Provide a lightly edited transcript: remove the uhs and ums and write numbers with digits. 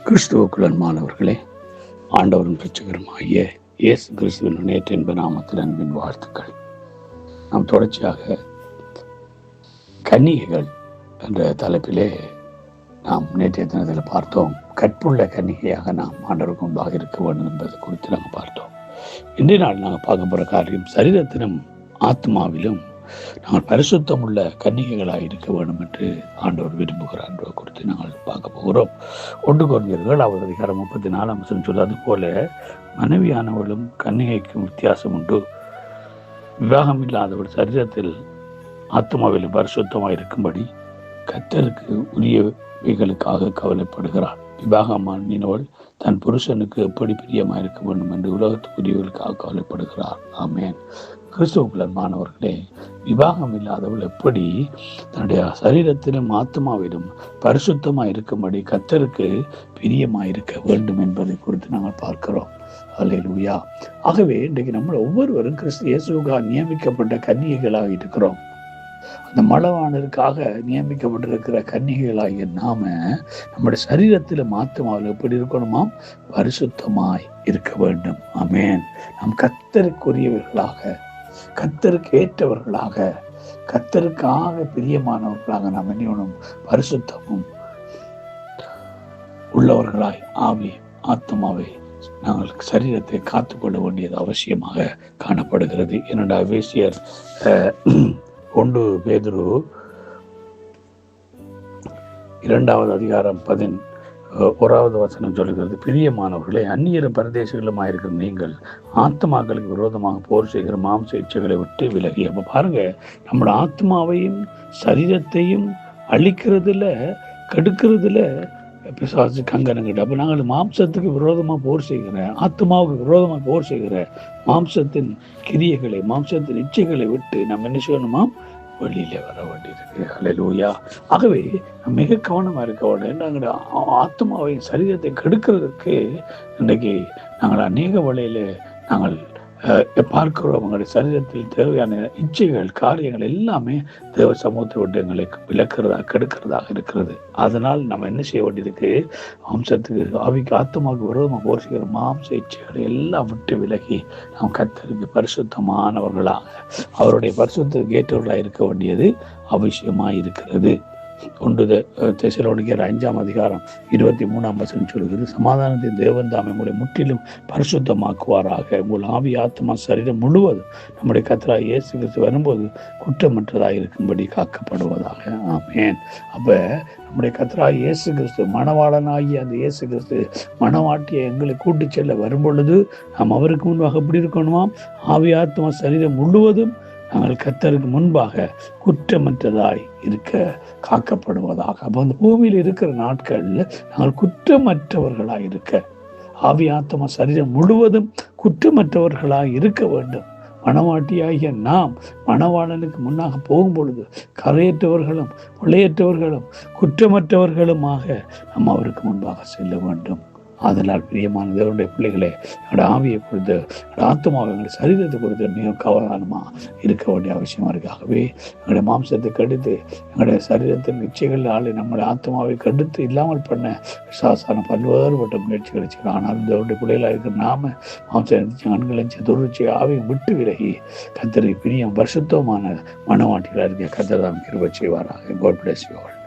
கிறிஸ்துவுக்குள் அன்பானவர்களே, ஆண்டவரும் இரட்சகருமாகிய இயேசு கிறிஸ்துவின் நேற்று என்ப நாமத்தில் அன்பின் வாழ்த்துக்கள். நாம் தொடர்ச்சியாக கன்னிகைகள் என்ற தலைப்பிலே நாம் நேற்றைய தினத்தில் பார்த்தோம். கற்புள்ள கன்னிகையாக நாம் ஆண்டவருக்கு முன்பாக இருக்க வேண்டும் என்பது குறித்து நாங்கள் பார்த்தோம். இன்றைய நாள் நாங்கள் பார்க்க போகிற காரியம், சரீரத்திலும் ஆத்மாவிலும் நாங்கள் பரிசுத்தம் உள்ள கன்னிகைகளாக இருக்க வேண்டும் என்று ஆண்டவர் விரும்புகிறார் என்பதை குறித்து நாங்கள் பார்க்க போகிறோம். 1 கொரிந்தியர் 7:34 சொல்வது போல மனைவியானவளும் கன்னிகைக்கும் வித்தியாசம் உண்டு. விவாகம் இல்லாதவள் சரீரத்தில் ஆத்மாவிலும் பரிசுத்தமாக இருக்கும்படி கர்த்தருக்கு உரியவைகளுக்காக கவலைப்படுகிறார். விவாகமானவள் தன் புருஷனுக்கு எப்படி பிரியமாக இருக்க வேண்டும் என்று உலகத்துக்குரியவர்களுக்காக கவலைப்படுகிறார். ஆமேன். கிறிஸ்துவுக்குள் அன்பானவர்களே, விவாகம் இல்லாதவள் எப்படி தன்னுடைய சரீரத்திலும் ஆத்மாவிலும் பரிசுத்தமாக இருக்கும்படி கர்த்தருக்கு பிரியமாக இருக்க வேண்டும் என்பதை குறித்து நாங்கள் பார்க்கிறோம். அல்லேலூயா. ஆகவே இன்றைக்கு நம்ம ஒவ்வொருவரும் கிறிஸ்து இயேசுவுக்காக நியமிக்கப்பட்ட கன்னிகைகளாக இருக்கிறோம். அந்த மணவாளனுக்காக நியமிக்கப்பட்டிருக்கிற கன்னிகைகளாகிய நாம நம்முடைய சரீரத்திலும் ஆத்மாவில் எப்படி இருக்கணுமாம்? பரிசுத்தமாய் இருக்க வேண்டும். ஆமேன். நாம் கர்த்தருக்குரியவர்களாக, கர்த்தருக்கு ஏற்றவர்களாக, கர்த்தருக்காக பிரியமானவர்களாக நாம் என்ன பரிசுத்தமும் உள்ளவர்களாய் ஆவி ஆத்மாவை நாங்கள் சரீரத்தை காத்துக்கொள்ள வேண்டியது அவசியமாக காணப்படுகிறது. என்னடா எபேசியர் 1 பேதுரு 2:11 சொல்லுகிறது, பிரியமானவர்களே, அந்நியர பரதேசிகளுமாயிருக்கிற நீங்கள் ஆத்மாக்களுக்கு விரோதமாக போர் செய்கிற மாம்ச இச்சைகளை விட்டு விலகி. அப்ப பாருங்க, நம்மளோட ஆத்மாவையும் சரீரத்தையும் அழிக்கிறதுல, கெடுக்கிறதுல பிசாசு கங்கணங்கள். அப்ப நாங்கள் மாம்சத்துக்கு விரோதமாக போர் செய்கிற, ஆத்மாவுக்கு விரோதமாக போர் செய்கிற மாம்சத்தின் கிரியைகளை, மாம்சத்தின் இச்சைகளை விட்டு நம்ம என்ன செய்யணுமா? வெளியில வர வேண்டியிருக்கு. அல்லேலூயா. ஆகவே மிக கவனமா இருக்க வேண்டும். நாங்கள் ஆத்மாவையும் சரீரத்தை கெடுக்கிறதுக்கு இன்றைக்கு நாங்கள் அநேக வழியில நாங்கள் பார்க்கிறோம். அவங்களுடைய சரீரத்தில் தேவையான இச்சைகள், காரியங்கள் எல்லாமே தேவ சமூகத்தை விட்டு எங்களை கெடுக்கிறதாக இருக்கிறது. அதனால் நம்ம என்ன செய்ய வேண்டியிருக்கு? மாம்சத்துக்கு, ஆவிக்கு, ஆத்மாவுக்கு விரோதமாக போர் செய்கிற மாம்ச இச்சைகளை எல்லாம் விட்டு விலகி நாம் கர்த்தருக்கு பரிசுத்தமானவர்களாக, அவருடைய பரிசுத்தத்துக்கு ஏற்றவர்களாக இருக்க வேண்டியது அவசியமாக இருக்கிறது. 1 தெசலோனிக்கேயர் 5:23 சொல்கிறது, சமாதானத்தின் தேவன் தாமே உங்களை முற்றிலும் பரிசுத்தமாக்குவாராக. உங்கள் ஆவி ஆத்மா சரீரம் முழுவதும் நம்முடைய கர்த்தராகிய இயேசு கிறிஸ்து வரும்போது குற்றமற்றதாக இருக்கும்படி காக்கப்படுவதாக. ஆமேன். அப்ப நம்முடைய கர்த்தராகிய இயேசு கிறிஸ்து, மணவாளனாகிய அந்த இயேசு கிறிஸ்து மணவாட்டியை எங்களை கூட்டி செல்ல வரும்பொழுது நாம் அவருக்கு முன்பாக எப்படி இருக்கணுமாம்? ஆவி ஆத்மா சரீரம் முழுவதும் நாங்கள் கர்த்தருக்கு முன்பாக குற்றமற்றதாய் இருக்க காக்கப்படுவதாக. அப்போ அந்த பூமியில் இருக்கிற நாட்கள் நாங்கள் குற்றமற்றவர்களாய் இருக்க, ஆவி ஆத்மா சரீரம் முழுவதும் குற்றமற்றவர்களாய் இருக்க வேண்டும். மணவாட்டியாகிய நாம் மணவாளனுக்கு முன்னாக போகும் பொழுது கரையற்றவர்களும் பிழையற்றவர்களும் குற்றமற்றவர்களுமாக நாம் அவருக்கு முன்பாக செல்ல வேண்டும். அதனால் பிரியமான தேவனுடைய பிள்ளைகளே, என்னோட ஆவியை பொறுத்து, என்னோட ஆத்மாவை, எங்களுடைய சரீரத்தை பொறுத்து மிக கவனமாக இருக்க வேண்டிய அவசியமாக இருக்கு. ஆகவே எங்களுடைய மாம்சத்தை கெடுத்து, எங்களுடைய சரீரத்தின் இச்சைகளால் நம்முடைய ஆத்மாவை கெடுத்து இல்லாமல் பண்ண விசுவாசான பல்வேறுபட்ட முயற்சிகள் வச்சுக்கிறோம். ஆனால் தேவனுடைய பிள்ளைகளாக இருக்கிற நாம மாம்சம் கண்களஞ்சி தொழிற்சி ஆவியும் விட்டு விலகி கர்த்தரை பிரியம் பரிசுத்தமான மனவாட்டிகளாக இருக்க கர்த்தர் தான் கிருபை செய்வாராக. God bless you all.